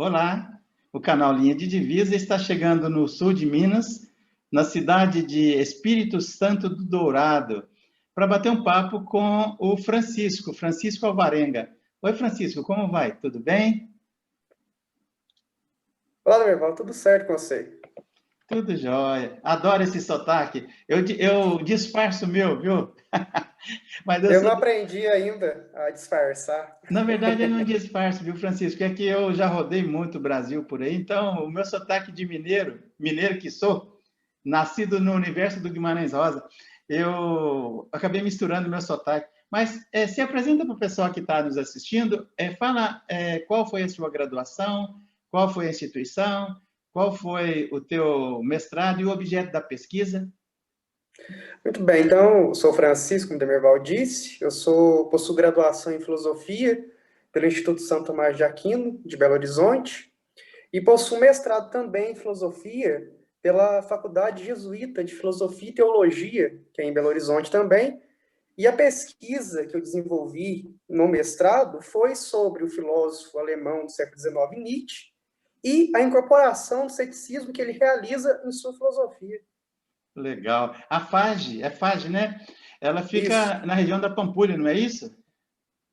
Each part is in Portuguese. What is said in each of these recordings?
Olá, o canal Linha de Divisa está chegando no sul de Minas, na cidade de Espírito Santo do Dourado, para bater um papo com o Francisco Alvarenga. Oi, Francisco, como vai? Tudo bem? Olá, meu irmão, tudo certo com você? Tudo jóia. Adoro esse sotaque. Eu disfarço o meu, viu? Mas eu Eu sou... não aprendi ainda a disfarçar. Na verdade, eu não disfarço, viu, Francisco? É que eu já rodei muito o Brasil por aí, então o meu sotaque de mineiro que sou, nascido no universo do Guimarães Rosa, eu acabei misturando meu sotaque. Mas se apresenta para o pessoal que está nos assistindo, fala qual foi a sua graduação, qual foi a instituição, qual foi o teu mestrado e o objeto da pesquisa. Muito bem, então, eu sou Francisco, como o Demerval disse, possuo graduação em Filosofia pelo Instituto Santo Tomás de Aquino, de Belo Horizonte, e possuo mestrado também em Filosofia pela Faculdade Jesuíta de Filosofia e Teologia, que é em Belo Horizonte também, e a pesquisa que eu desenvolvi no mestrado foi sobre o filósofo alemão do século XIX, Nietzsche, e a incorporação do ceticismo que ele realiza em sua filosofia. Legal. A FAGE, é FAGE, né? Ela Isso, fica na região da Pampulha, não é isso?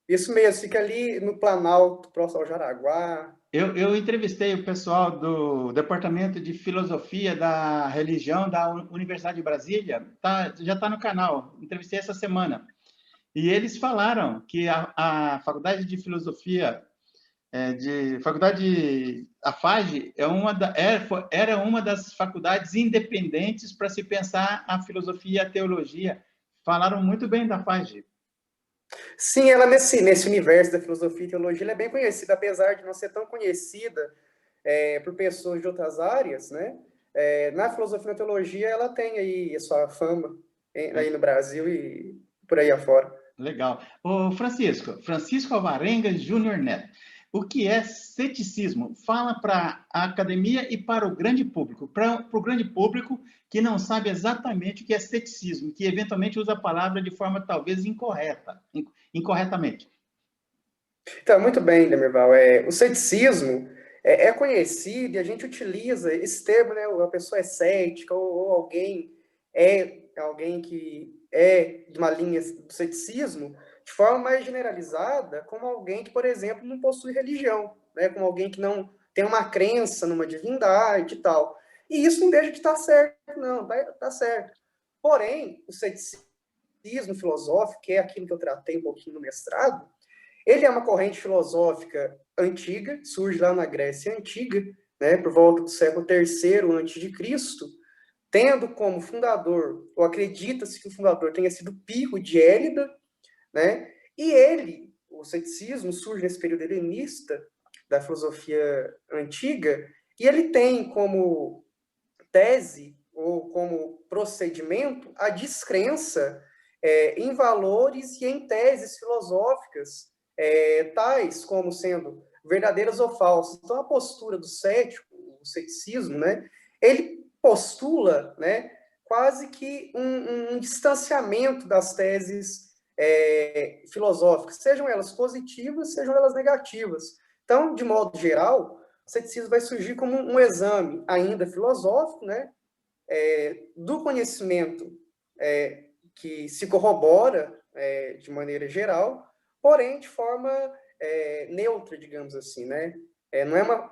isso mesmo, fica ali no Planalto, próximo ao Jaraguá. Eu entrevistei o pessoal do Departamento de Filosofia da Religião da Universidade de Brasília, já está no canal, entrevistei essa semana. E eles falaram que a Faculdade de Filosofia, a FAGE, era uma das faculdades independentes para se pensar a filosofia e a teologia. Falaram muito bem da FAGE. Sim, ela nesse universo da filosofia e teologia, ela é bem conhecida, apesar de não ser tão conhecida por pessoas de outras áreas, né? Na filosofia e na teologia, ela tem aí a sua fama aí no Brasil e por aí afora. Legal. Ô, Francisco Alvarenga Júnior Neto. O que é ceticismo? Fala para a academia e para o grande público. Para o grande público que não sabe exatamente o que é ceticismo, que eventualmente usa a palavra de forma talvez incorretamente. Então, muito bem, Demerval. O ceticismo é conhecido e a gente utiliza esse termo, né? A pessoa é cética ou alguém que é de uma linha do ceticismo de forma mais generalizada, como alguém que, por exemplo, não possui religião, né? Como alguém que não tem uma crença numa divindade e tal. E isso não deixa de estar certo, não, tá certo. Porém, o ceticismo filosófico, que é aquilo que eu tratei um pouquinho no mestrado, ele é uma corrente filosófica antiga, surge lá na Grécia Antiga, né, por volta do século III a.C., tendo como fundador, ou acredita-se que o fundador tenha sido Pirro de Élida, né, e o ceticismo, surge nesse período helenista da filosofia antiga, e ele tem como tese, ou como procedimento, a descrença em valores e em teses filosóficas tais como sendo verdadeiras ou falsas. Então, a postura do cético, o ceticismo, né, ele postula, né, quase que um distanciamento das teses filosóficas, sejam elas positivas, sejam elas negativas. Então, de modo geral, o ceticismo vai surgir como um exame ainda filosófico, né, do conhecimento que se corrobora de maneira geral, porém de forma neutra, digamos assim, né?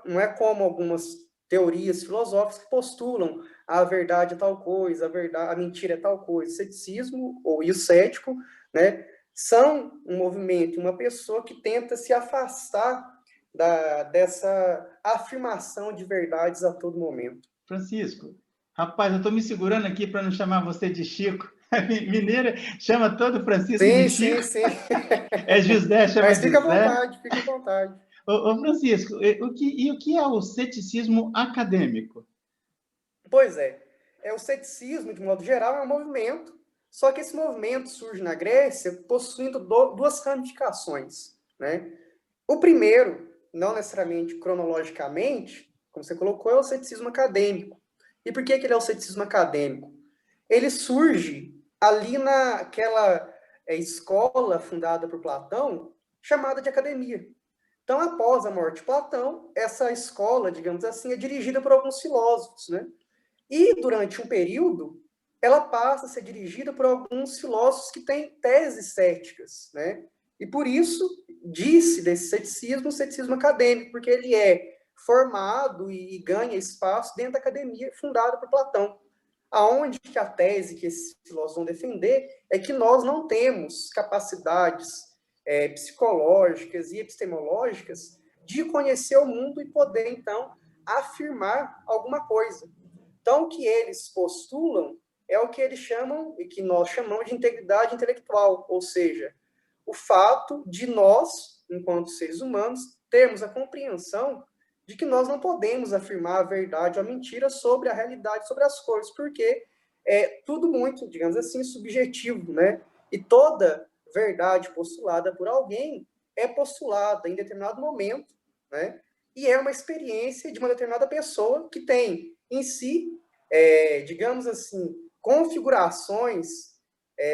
Não é como algumas teorias filosóficas que postulam a verdade é tal coisa, a mentira é tal coisa. O ceticismo e o cético, né, são um movimento, uma pessoa que tenta se afastar dessa afirmação de verdades a todo momento. Francisco, rapaz, eu estou me segurando aqui para não chamar você de Chico. Mineira chama todo Francisco de Sim, Chico. sim, sim. É José, chama Mas de fica à Zé. vontade, fica à vontade. Ô, Francisco, o que é o ceticismo acadêmico? Pois o ceticismo, de modo geral, é um movimento, só que esse movimento surge na Grécia possuindo duas ramificações, né? O primeiro, não necessariamente cronologicamente, como você colocou, é o ceticismo acadêmico. E por que ele é o ceticismo acadêmico? Ele surge ali naquela escola fundada por Platão, chamada de academia. Então, após a morte de Platão, essa escola, digamos assim, é dirigida por alguns filósofos, né? E, durante um período, ela passa a ser dirigida por alguns filósofos que têm teses céticas, né? E, por isso, disse desse ceticismo, o ceticismo acadêmico, porque ele é formado e ganha espaço dentro da academia fundada por Platão, aonde que a tese que esses filósofos vão defender é que nós não temos capacidades psicológicas e epistemológicas de conhecer o mundo e poder, então, afirmar alguma coisa. Então, o que eles postulam é o que eles chamam, e que nós chamamos de integridade intelectual, ou seja, o fato de nós, enquanto seres humanos, termos a compreensão de que nós não podemos afirmar a verdade ou a mentira sobre a realidade, sobre as coisas, porque é tudo muito, digamos assim, subjetivo, né? E toda verdade postulada por alguém é postulada em determinado momento, né? E é uma experiência de uma determinada pessoa que tem em si, digamos assim, configurações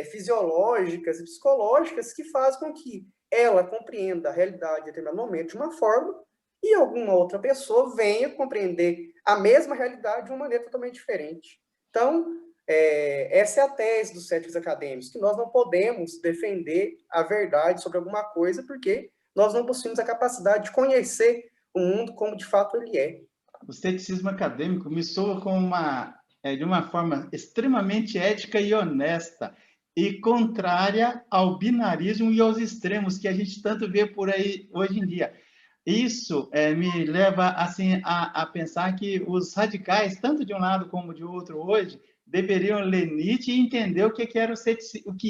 fisiológicas e psicológicas que fazem com que ela compreenda a realidade em determinado momento de uma forma e alguma outra pessoa venha compreender a mesma realidade de uma maneira totalmente diferente. Então, essa é a tese dos céticos acadêmicos, que nós não podemos defender a verdade sobre alguma coisa porque nós não possuímos a capacidade de conhecer o mundo como de fato ele é. O ceticismo acadêmico me soa como de uma forma extremamente ética e honesta e contrária ao binarismo e aos extremos que a gente tanto vê por aí hoje em dia. Isso me leva assim a pensar que os radicais, tanto de um lado como de outro hoje, deveriam ler Nietzsche e entender o que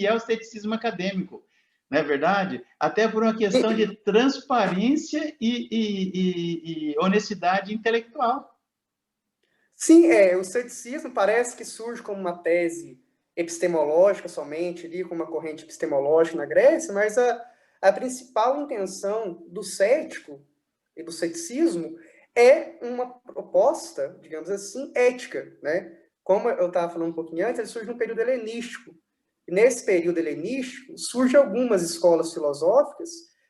é o ceticismo acadêmico, não é verdade? Até por uma questão de transparência e honestidade intelectual. Sim, o ceticismo parece que surge como uma tese epistemológica somente, ali, como uma corrente epistemológica na Grécia, mas a principal intenção do cético e do ceticismo é uma proposta, digamos assim, ética, né? Como eu estava falando um pouquinho antes, ele surge no período helenístico. E nesse período helenístico, surgem algumas escolas filosóficas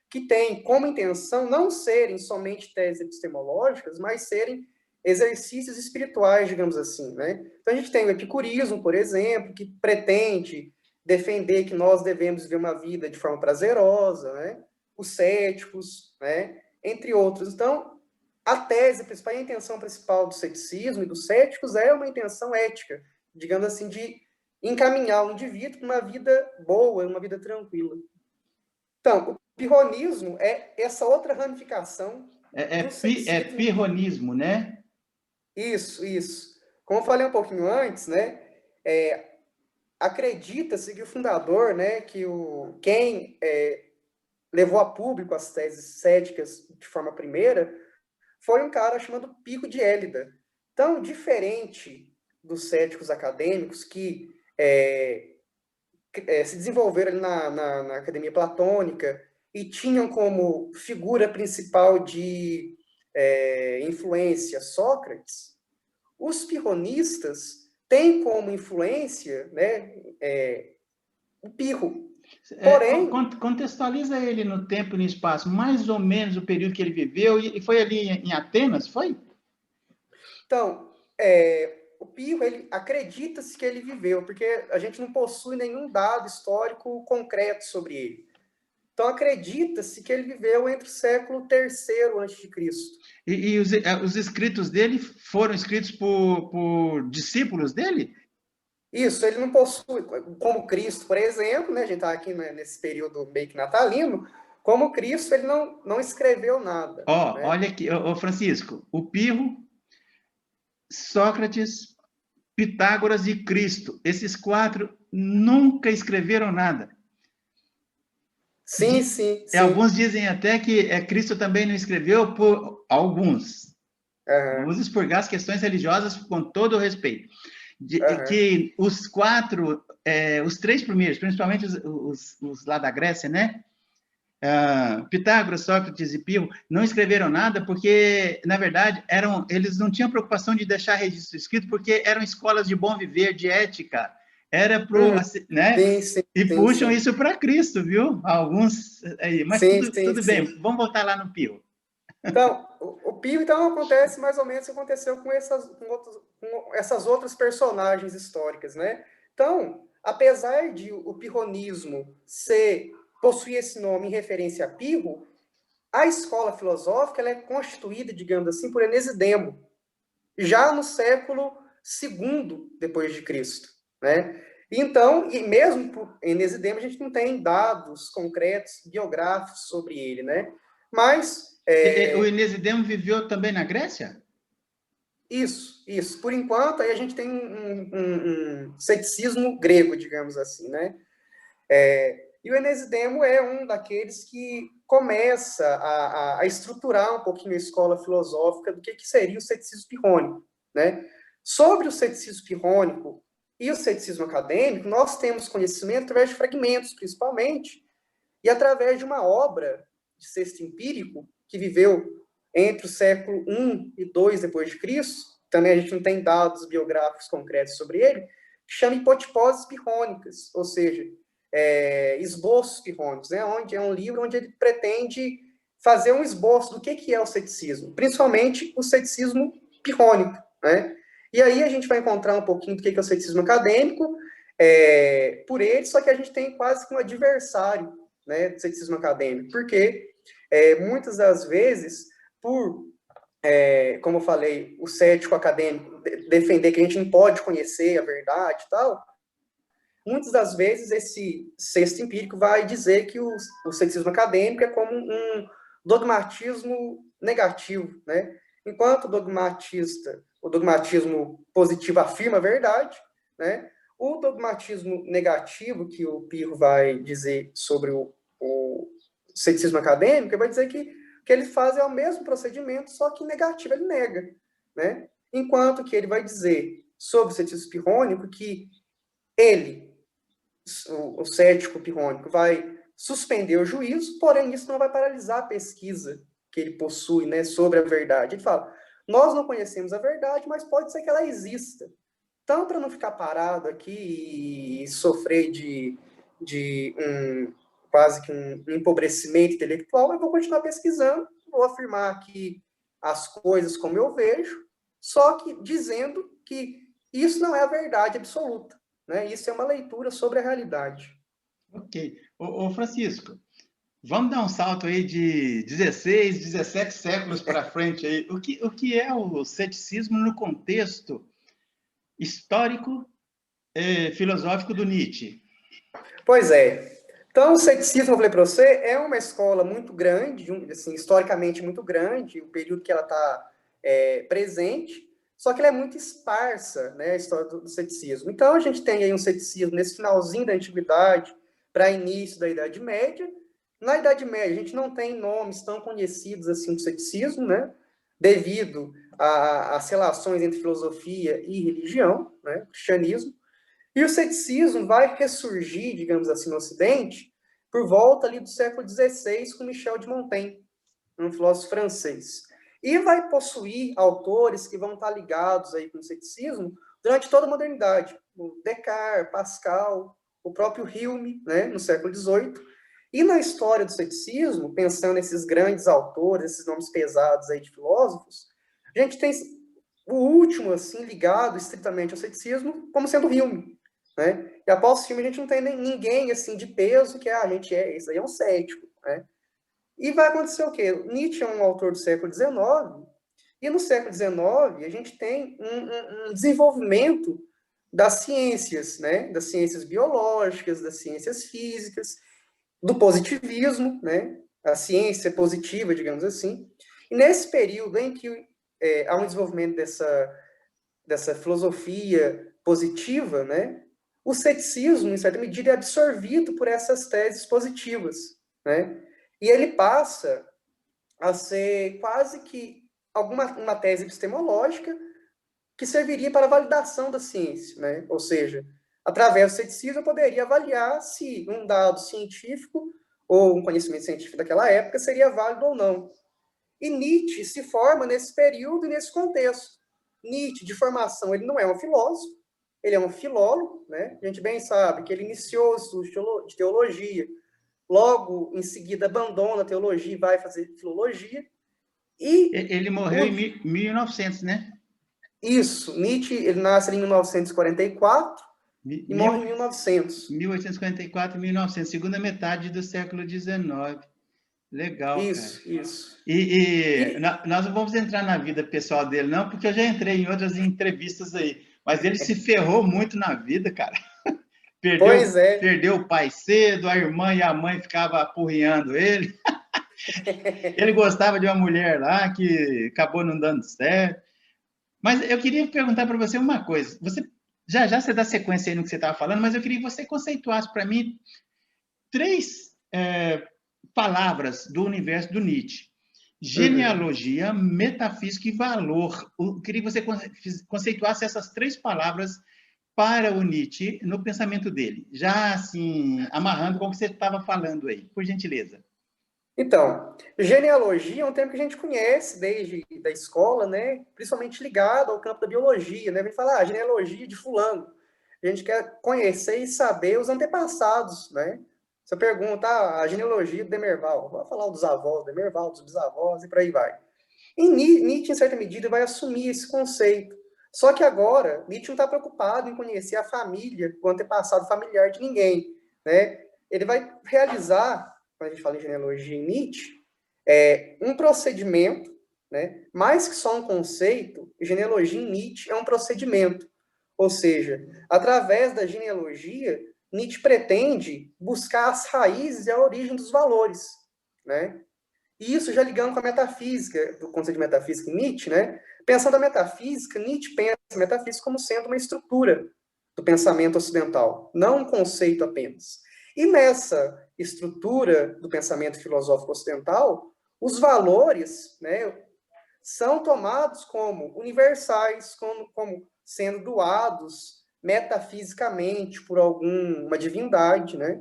que têm como intenção não serem somente teses epistemológicas, mas serem exercícios espirituais, digamos assim, né? Então a gente tem o epicurismo, por exemplo, que pretende defender que nós devemos viver uma vida de forma prazerosa, né? Os céticos, né? Entre outros. Então, a tese principal, a intenção principal do ceticismo e dos céticos é uma intenção ética, digamos assim, de encaminhar o indivíduo para uma vida boa, uma vida tranquila. Então, o pirronismo é essa outra ramificação do ceticismo. Pirronismo, né? Isso. Como eu falei um pouquinho antes, né? Acredita-se que o fundador, né, que quem levou a público as teses céticas de forma primeira, foi um cara chamado Pico de Élida. Então, diferente dos céticos acadêmicos que se desenvolveram na academia platônica e tinham como figura principal de influência Sócrates, os pirronistas têm como influência, né, o Pirro. Porém, contextualiza ele no tempo e no espaço, mais ou menos o período que ele viveu, e foi ali em Atenas, foi? Então, o Pirro, acredita-se que ele viveu, porque a gente não possui nenhum dado histórico concreto sobre ele. Então, acredita-se que ele viveu entre o século III a.C. E os escritos dele foram escritos por discípulos dele? Isso, ele não possui, como Cristo, por exemplo, né, a gente está aqui nesse período meio que natalino, como Cristo, ele não escreveu nada. Né? Olha aqui, Francisco, o Pirro, Sócrates, Pitágoras e Cristo, esses quatro nunca escreveram nada. Sim. Alguns dizem até que Cristo também não escreveu por alguns. Vamos expurgar as questões religiosas com todo o respeito. Que os quatro, os três primeiros, principalmente os lá da Grécia, né? Pitágoras, Sócrates e Pirro não escreveram nada porque, na verdade, eles não tinham preocupação de deixar registro escrito porque eram escolas de bom viver, de ética, era pro, né? Sim, sim, E sim, puxam sim. isso para Cristo, viu? Alguns aí, mas Sim, sim, tudo bem, sim. vamos voltar lá no Pio. Então, o Pio, então, acontece mais ou menos o que aconteceu com com essas outras personagens históricas, né? Então, apesar de o pirronismo possuir esse nome em referência a Pirro, a escola filosófica ela é constituída, digamos assim, por Enesidemo, já no século II depois de Cristo, né? Então, e mesmo por Enesidemo, a gente não tem dados concretos, biográficos sobre ele, né? Mas O Inês Demo viveu também na Grécia? isso. Por enquanto, aí a gente tem um ceticismo grego, digamos assim, né? E o Enesidemo é um daqueles que começa a estruturar um pouquinho a escola filosófica do que seria o ceticismo pirrônico, né? Sobre o ceticismo pirrônico e o ceticismo acadêmico, nós temos conhecimento através de fragmentos, principalmente, e através de uma obra de Sexto Empírico, que viveu entre o século I e II depois de Cristo, também a gente não tem dados biográficos concretos sobre ele, chama Hipotiposes Pirrônicas, ou seja, esboços pirrônicos, né? Onde é um livro onde ele pretende fazer um esboço do que é o ceticismo, principalmente o ceticismo pirrônico, né? E aí a gente vai encontrar um pouquinho do que é o ceticismo acadêmico por ele, só que a gente tem quase que um adversário, né, do ceticismo acadêmico, porque muitas das vezes, como eu falei, o cético acadêmico defender que a gente não pode conhecer a verdade e tal, muitas das vezes esse sexto empírico vai dizer que o ceticismo acadêmico é como um dogmatismo negativo, né? Enquanto o dogmatismo positivo afirma a verdade, né? O dogmatismo negativo, que o Pirro vai dizer sobre o ceticismo acadêmico, ele vai dizer que o que ele faz é o mesmo procedimento, só que negativo, ele nega, né? Enquanto que ele vai dizer sobre o ceticismo pirrônico que ele, o cético pirrônico, vai suspender o juízo, porém isso não vai paralisar a pesquisa que ele possui, né, sobre a verdade. Ele fala, nós não conhecemos a verdade, mas pode ser que ela exista. Então, para não ficar parado aqui e sofrer de quase que um empobrecimento intelectual, eu vou continuar pesquisando, vou afirmar aqui as coisas como eu vejo, só que dizendo que isso não é a verdade absoluta, né? Isso é uma leitura sobre a realidade. Ok. Francisco, vamos dar um salto aí de 16, 17 séculos para frente aí. O que é o ceticismo no contexto histórico e filosófico do Nietzsche? Pois é. Então, o ceticismo, como eu falei para você, é uma escola muito grande, assim, historicamente muito grande, o período que ela está presente, só que ela é muito esparsa, né, a história do ceticismo. Então, a gente tem aí um ceticismo nesse finalzinho da Antiguidade para início da Idade Média. Na Idade Média, a gente não tem nomes tão conhecidos assim do ceticismo, né, devido às relações entre filosofia e religião, né, cristianismo. E o ceticismo vai ressurgir, digamos assim, no Ocidente, por volta ali do século XVI, com Michel de Montaigne, um filósofo francês. E vai possuir autores que vão estar ligados aí com o ceticismo durante toda a modernidade. O Descartes, Pascal, o próprio Hume, né, no século XVIII. E na história do ceticismo, pensando nesses grandes autores, esses nomes pesados aí de filósofos, a gente tem o último, assim, ligado estritamente ao ceticismo, como sendo Hume, né? E após o filme a gente não tem ninguém assim de peso que a gente isso aí é um cético, né? E vai acontecer o quê? Nietzsche é um autor do século XIX, e no século XIX a gente tem um desenvolvimento das ciências, né? Das ciências biológicas, das ciências físicas, do positivismo, né? A ciência positiva, digamos assim. E nesse período em que há um desenvolvimento dessa filosofia positiva, né? O ceticismo, em certa medida, é absorvido por essas teses positivas, né? E ele passa a ser quase que uma tese epistemológica que serviria para a validação da ciência, né? Ou seja, através do ceticismo eu poderia avaliar se um dado científico ou um conhecimento científico daquela época seria válido ou não. E Nietzsche se forma nesse período e nesse contexto. Nietzsche, de formação, ele não é um filósofo, ele é um filólogo, né? A gente bem sabe que ele iniciou o estudo de teologia, logo em seguida abandona a teologia e vai fazer filologia. E ele morreu em 1900, né? Isso, Nietzsche, ele nasce ali em 1944 e morre em 1900. 1844 e 1900, segunda metade do século XIX. Legal, isso, cara. Isso. E nós não vamos entrar na vida pessoal dele, não, porque eu já entrei em outras entrevistas aí. Mas ele se ferrou muito na vida, cara. Perdeu o pai cedo, a irmã e a mãe ficavam apurriando ele. Ele gostava de uma mulher lá que acabou não dando certo. Mas eu queria perguntar para você uma coisa. Você já você dá sequência aí no que você estava falando, mas eu queria que você conceituasse para mim 3 palavras do universo do Nietzsche: genealogia, metafísica e valor. Eu queria que você conceituasse essas 3 palavras para o Nietzsche no pensamento dele, já assim, amarrando com o que você estava falando aí, por gentileza. Então, genealogia é um termo que a gente conhece desde da escola, né? Principalmente ligado ao campo da biologia, né? Vem falar, genealogia de fulano. A gente quer conhecer e saber os antepassados, né? Você pergunta, a genealogia do Demerval, vou falar dos avós, Demerval, dos bisavós e por aí vai. E Nietzsche, em certa medida, vai assumir esse conceito. Só que agora, Nietzsche não está preocupado em conhecer a família, o antepassado familiar de ninguém, né? Ele vai realizar, quando a gente fala em genealogia em Nietzsche, um procedimento, né? Mais que só um conceito, genealogia em Nietzsche é um procedimento. Ou seja, através da genealogia, Nietzsche pretende buscar as raízes e a origem dos valores, né? E isso já ligando com a metafísica, do conceito de metafísica em Nietzsche, né? Pensando a metafísica, Nietzsche pensa a metafísica como sendo uma estrutura do pensamento ocidental, não um conceito apenas. E nessa estrutura do pensamento filosófico ocidental, os valores, né, são tomados como universais, como sendo doados metafisicamente por alguma divindade, né?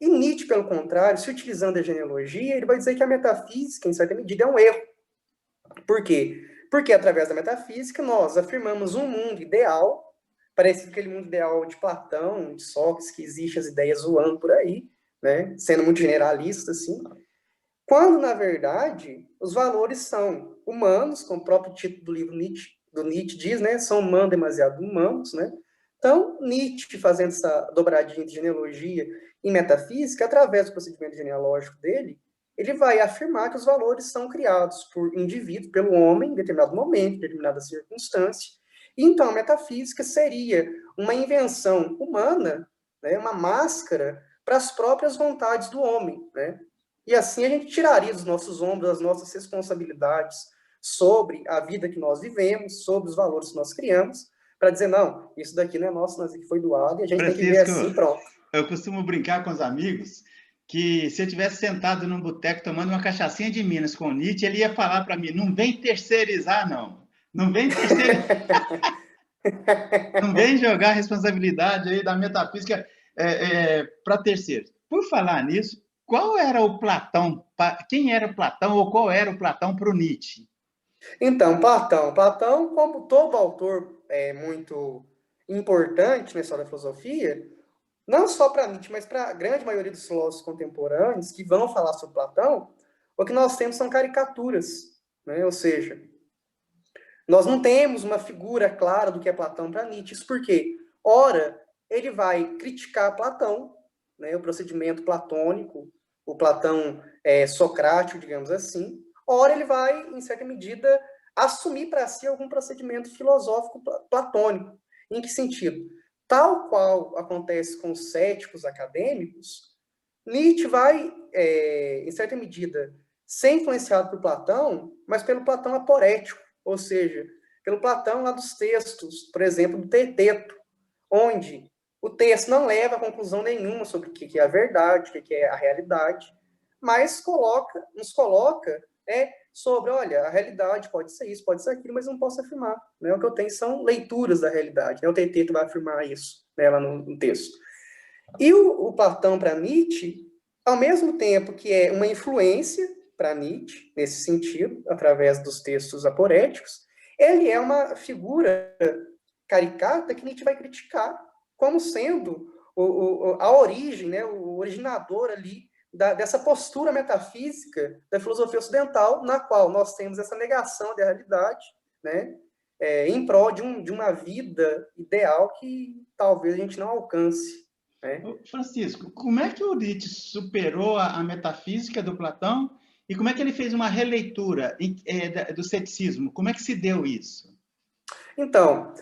E Nietzsche, pelo contrário, se utilizando a genealogia, ele vai dizer que a metafísica, em certa medida, é um erro. Por quê? Porque através da metafísica nós afirmamos um mundo ideal, parecido com aquele mundo ideal de Platão, de Sócrates, que existe as ideias voando por aí, né? Sendo muito generalista, assim. Quando, na verdade, os valores são humanos, como o próprio título do livro do Nietzsche diz, né? São humanos demasiado humanos, né? Então, Nietzsche, fazendo essa dobradinha de genealogia e metafísica, através do procedimento genealógico dele, ele vai afirmar que os valores são criados por indivíduo, pelo homem, em determinado momento, em determinada circunstância. E, então, a metafísica seria uma invenção humana, né? Uma máscara para as próprias vontades do homem, né? E assim a gente tiraria dos nossos ombros as nossas responsabilidades sobre a vida que nós vivemos, sobre os valores que nós criamos, para dizer, não, isso daqui não é nosso, isso aqui foi doado, e a gente Francisco, tem que ver assim, pronto. Eu costumo brincar com os amigos que se eu tivesse sentado num boteco tomando uma cachaçinha de Minas com o Nietzsche, ele ia falar para mim, não vem terceirizar, não. Não vem terceirizar. Não vem jogar a responsabilidade aí da metafísica para terceiros. Por falar nisso, qual era o Platão? Quem era o Platão ou qual era o Platão para o Nietzsche? Então, Platão, como todo autor muito importante na história da filosofia, não só para Nietzsche, mas para a grande maioria dos filósofos contemporâneos que vão falar sobre Platão, o que nós temos são caricaturas, né? Ou seja, nós não temos uma figura clara do que é Platão para Nietzsche. Isso porque, ora, ele vai criticar Platão, né, o procedimento platônico, o Platão socrático, digamos assim. Ora, ele vai, em certa medida, assumir para si algum procedimento filosófico platônico. Em que sentido? Tal qual acontece com os céticos acadêmicos, Nietzsche vai, em certa medida, ser influenciado por Platão, mas pelo Platão aporético, ou seja, pelo Platão lá dos textos, por exemplo, do Teeteto, onde o texto não leva a conclusão nenhuma sobre o que é a verdade, o que é a realidade, mas nos coloca sobre, olha, a realidade pode ser isso, pode ser aquilo, mas não posso afirmar. Né? O que eu tenho são leituras da realidade. Né? O Teeteto vai afirmar isso, né, lá no texto. E o Platão, para Nietzsche, ao mesmo tempo que é uma influência para Nietzsche, nesse sentido, através dos textos aporéticos, ele é uma figura caricata que Nietzsche vai criticar como sendo a origem, né, o originador ali dessa postura metafísica da filosofia ocidental, na qual nós temos essa negação da realidade, né, em prol de uma vida ideal que talvez a gente não alcance. Né? Francisco, como é que o Nietzsche superou a metafísica do Platão e como é que ele fez uma releitura do ceticismo? Como é que se deu isso? Então,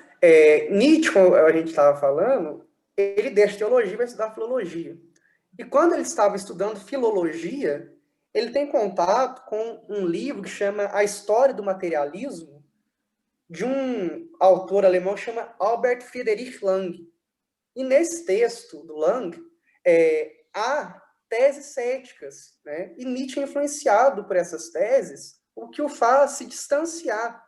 Nietzsche, como a gente estava falando, ele deixa teologia e vai estudar filologia. E quando ele estava estudando filologia, ele tem contato com um livro que chama A História do Materialismo, de um autor alemão que chama Albert Friedrich Lang. E nesse texto do Lang, há teses céticas, né? E Nietzsche é influenciado por essas teses, o que o faz se distanciar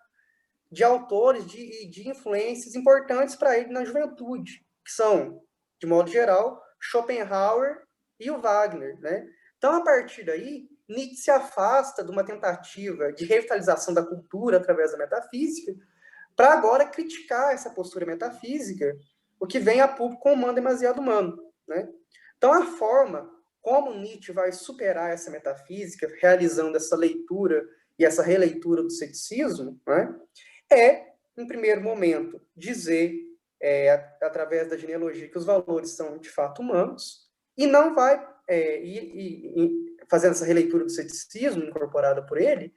de autores, de influências importantes para ele na juventude, que são, de modo geral, Schopenhauer e o Wagner. Né? Então, a partir daí, Nietzsche se afasta de uma tentativa de revitalização da cultura através da metafísica, para agora criticar essa postura metafísica, o que vem a público com o humano demasiado humano. Né? Então, a forma como Nietzsche vai superar essa metafísica, realizando essa leitura e essa releitura do ceticismo, né, em primeiro momento, dizer, através da genealogia, que os valores são de fato humanos, e não vai, fazendo essa releitura do ceticismo incorporada por ele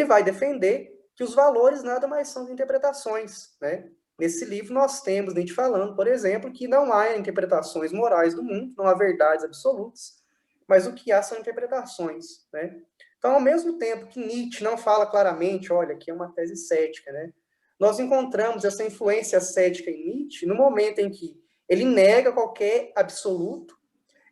vai defender que os valores nada mais são que interpretações. Né? Nesse livro nós temos Nietzsche falando, por exemplo, que não há interpretações morais do mundo, não há verdades absolutas, mas o que há são interpretações. Né? Então, ao mesmo tempo que Nietzsche não fala claramente, olha, aqui é uma tese cética, né? Nós encontramos essa influência cética em Nietzsche no momento em que ele nega qualquer absoluto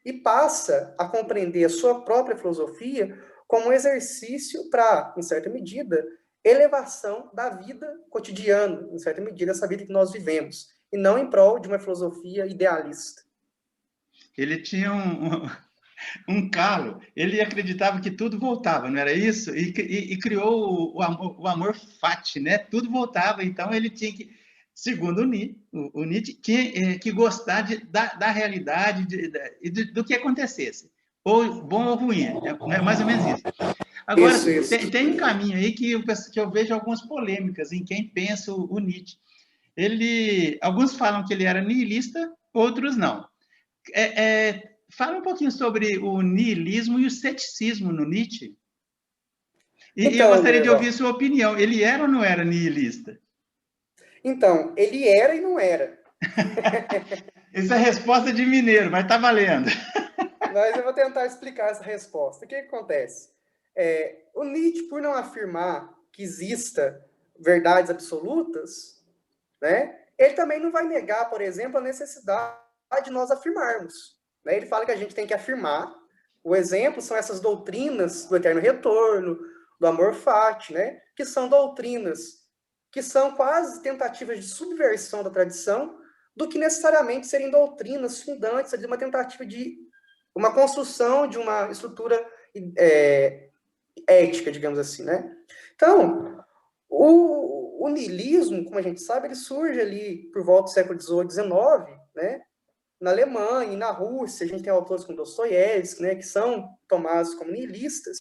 e passa a compreender a sua própria filosofia como um exercício para, em certa medida, elevação da vida cotidiana, em certa medida, essa vida que nós vivemos, e não em prol de uma filosofia idealista. Ele tinha um calo, ele acreditava que tudo voltava, não era isso? E criou o amor fati, né? Tudo voltava, então ele tinha que, segundo o Nietzsche, tinha que gostar da realidade, do que acontecesse, ou bom ou ruim, é mais ou menos isso. Agora, Isso. Tem um caminho aí que eu vejo algumas polêmicas em quem pensa o Nietzsche. Alguns falam que ele era nihilista, outros não. Fala um pouquinho sobre o niilismo e o ceticismo no Nietzsche. E eu gostaria de ouvir sua opinião. Ele era ou não era nihilista? Então, ele era e não era. Essa é a resposta de mineiro, mas tá valendo. Mas eu vou tentar explicar essa resposta. O que acontece? O Nietzsche, por não afirmar que exista verdades absolutas, né, ele também não vai negar, por exemplo, a necessidade de nós afirmarmos. Né? Ele fala que a gente tem que afirmar. O exemplo são essas doutrinas do eterno retorno, do amor fati, né, que são doutrinas que são quase tentativas de subversão da tradição, do que necessariamente serem doutrinas fundantes de uma tentativa de uma construção de uma estrutura ética, digamos assim, né? Então, o niilismo, como a gente sabe, ele surge ali por volta do século XVIII, XIX, né? Na Alemanha e na Rússia, a gente tem autores como Dostoiévski, né, que são tomados como niilistas.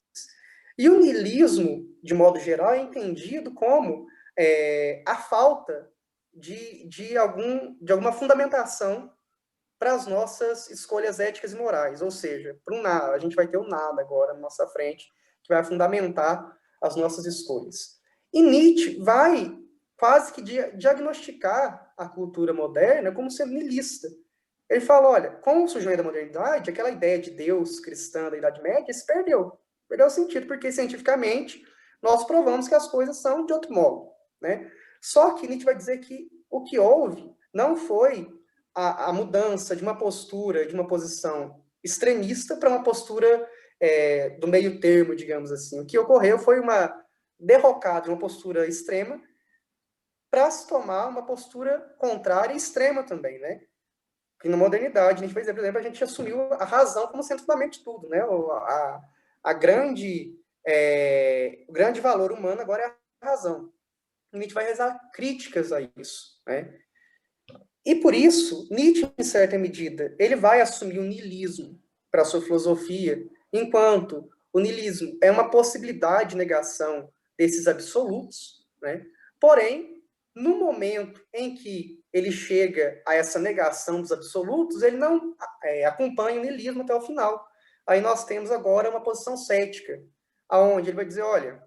E o niilismo, de modo geral, é entendido como a falta de alguma fundamentação para as nossas escolhas éticas e morais. Ou seja, para um nada, a gente vai ter o nada agora na nossa frente, que vai fundamentar as nossas escolhas. E Nietzsche vai quase que diagnosticar a cultura moderna como sendo niilista. Ele fala, olha, com o surgimento da modernidade, aquela ideia de Deus cristã da Idade Média se perdeu. Perdeu o sentido, porque cientificamente nós provamos que as coisas são de outro modo. Né? Só que Nietzsche vai dizer que o que houve não foi a mudança de uma postura, de uma posição extremista para uma postura do meio termo, digamos assim. O que ocorreu foi uma derrocada de uma postura extrema para se tomar uma postura contrária e extrema também, né? E na modernidade, a gente vai dizer, por exemplo, a gente assumiu a razão como sendo fundamento de tudo, né? O grande valor humano agora é a razão. E a gente vai rezar críticas a isso, né? E por isso, Nietzsche, em certa medida, ele vai assumir o niilismo para a sua filosofia, enquanto o niilismo é uma possibilidade de negação desses absolutos, né? Porém, no momento em que ele chega a essa negação dos absolutos, ele não acompanha o niilismo até o final. Aí nós temos agora uma posição cética, aonde ele vai dizer, olha,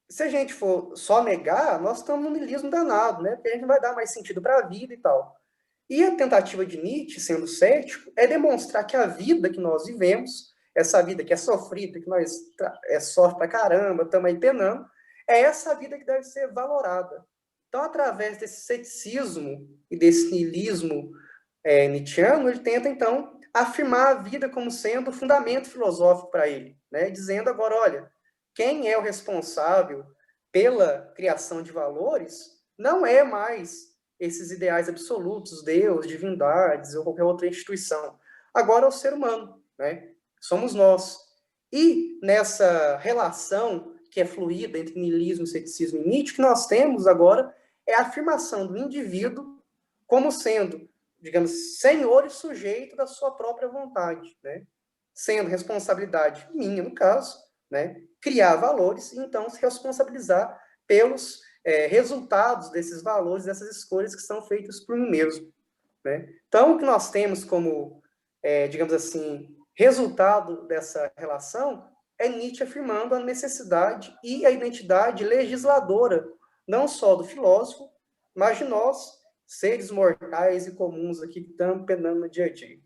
se a gente for só negar, nós estamos num niilismo danado, né? Porque a gente não vai dar mais sentido para a vida e tal. E a tentativa de Nietzsche, sendo cético, é demonstrar que a vida que nós vivemos, essa vida que é sofrida, que nós sofre pra caramba, estamos aí penando, é essa vida que deve ser valorada. Então, através desse ceticismo e desse niilismo nietzschiano, ele tenta, então, afirmar a vida como sendo o fundamento filosófico para ele, né? Dizendo agora, olha, quem é o responsável pela criação de valores não é mais esses ideais absolutos, Deus, divindades ou qualquer outra instituição. Agora é o ser humano, né? Somos nós. E nessa relação que é fluida entre niilismo, ceticismo e Nietzsche, que nós temos agora é a afirmação do indivíduo como sendo, digamos, senhor e sujeito da sua própria vontade, né? Sendo responsabilidade minha, no caso, né? Criar valores e então se responsabilizar pelos resultados desses valores, dessas escolhas que são feitas por mim mesmo, né? Então, o que nós temos como, digamos assim, resultado dessa relação é Nietzsche afirmando a necessidade e a identidade legisladora, não só do filósofo, mas de nós, seres mortais e comuns aqui que estamos penando no dia a dia.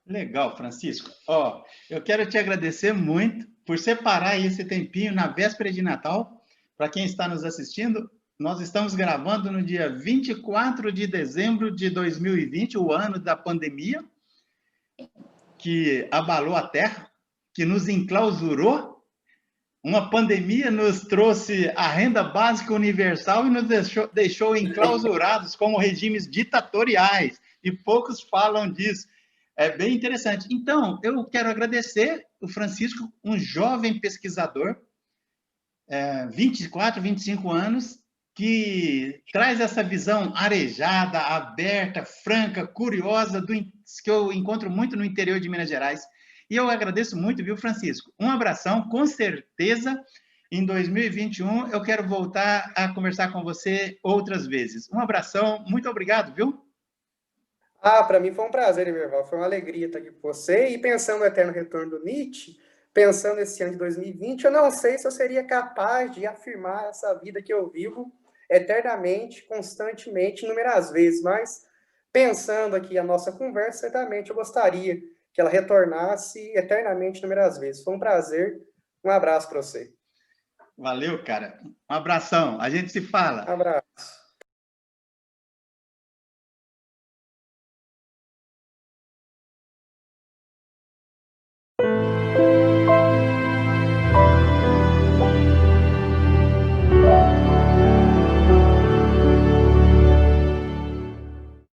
Legal, Francisco. Ó, eu quero te agradecer muito por separar esse tempinho na véspera de Natal. Para quem está nos assistindo, nós estamos gravando no dia 24 de dezembro de 2020, o ano da pandemia, que abalou a Terra, que nos enclausurou. Uma pandemia nos trouxe a renda básica universal e nos deixou enclausurados como regimes ditatoriais. E poucos falam disso. É bem interessante. Então, eu quero agradecer o Francisco, um jovem pesquisador, 24, 25 anos, que traz essa visão arejada, aberta, franca, curiosa, que eu encontro muito no interior de Minas Gerais. E eu agradeço muito, viu, Francisco? Um abração, com certeza, em 2021 eu quero voltar a conversar com você outras vezes. Um abração, muito obrigado, viu? Para mim foi um prazer, Imerval. Foi uma alegria estar aqui com você. E pensando no eterno retorno do Nietzsche, pensando nesse ano de 2020, eu não sei se eu seria capaz de afirmar essa vida que eu vivo eternamente, constantemente, inúmeras vezes. Mas pensando aqui a nossa conversa, certamente eu gostaria que ela retornasse eternamente, inúmeras vezes. Foi um prazer. Um abraço para você. Valeu, cara. Um abração. A gente se fala. Um abraço.